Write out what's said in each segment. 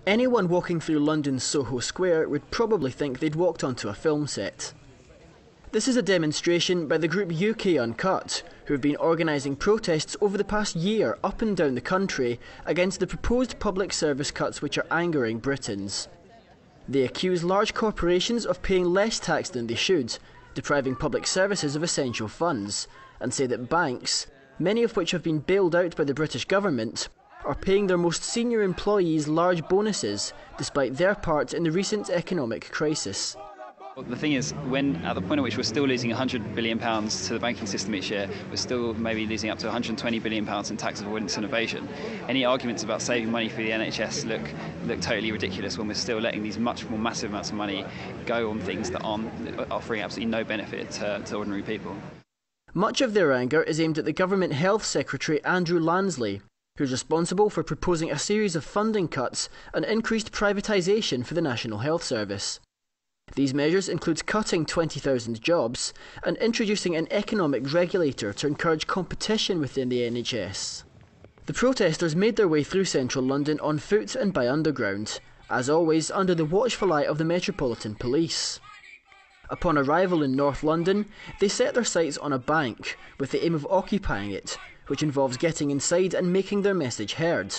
Anyone walking through London's Soho Square would probably think they'd walked onto a film set. This is a demonstration by the group UK Uncut, who have been organising protests over the past year up and down the country against the proposed public service cuts which are angering Britons. They accuse large corporations of paying less tax than they should, depriving public services of essential funds, and say that banks, many of which have been bailed out by the British government, are paying their most senior employees large bonuses despite their part in the recent economic crisis. Well, the thing is, at the point at which we're still losing £100 billion to the banking system each year, we're still maybe losing up to £120 billion in tax avoidance and evasion. Any arguments about saving money for the NHS look totally ridiculous when we're still letting these much more massive amounts of money go on things that aren't offering absolutely no benefit to ordinary people. Much of their anger is aimed at the Government Health Secretary Andrew Lansley, who's responsible for proposing a series of funding cuts and increased privatisation for the National Health Service. These measures include cutting 20,000 jobs and introducing an economic regulator to encourage competition within the NHS. The protesters made their way through central London on foot and by underground, as always under the watchful eye of the Metropolitan Police. Upon arrival in North London, they set their sights on a bank with the aim of occupying it, which involves getting inside and making their message heard.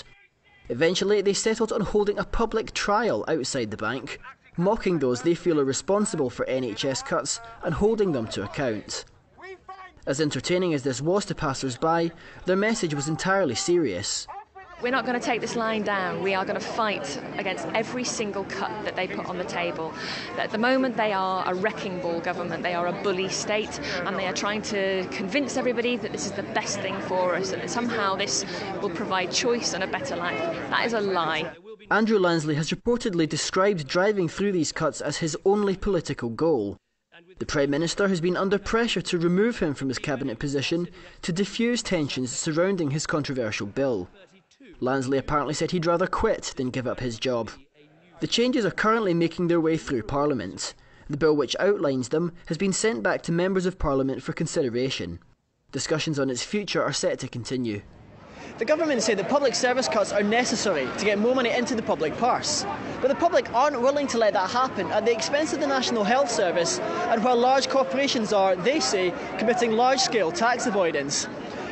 Eventually, they settled on holding a public trial outside the bank, mocking those they feel are responsible for NHS cuts and holding them to account. As entertaining as this was to passers-by, their message was entirely serious. We're not going to take this line down. We are going to fight against every single cut that they put on the table. At the moment, they are a wrecking ball government. They are a bully state, and they are trying to convince everybody that this is the best thing for us, and that somehow this will provide choice and a better life. That is a lie. Andrew Lansley has reportedly described driving through these cuts as his only political goal. The Prime Minister has been under pressure to remove him from his cabinet position to diffuse tensions surrounding his controversial bill. Lansley apparently said he'd rather quit than give up his job. The changes are currently making their way through Parliament. The bill which outlines them has been sent back to members of Parliament for consideration. Discussions on its future are set to continue. The government say that public service cuts are necessary to get more money into the public purse. But the public aren't willing to let that happen at the expense of the National Health Service, and while large corporations are, they say, committing large-scale tax avoidance.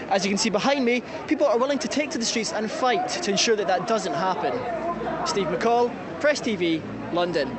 As you can see behind me, people are willing to take to the streets and fight to ensure that that doesn't happen. Steve McCall, Press TV, London.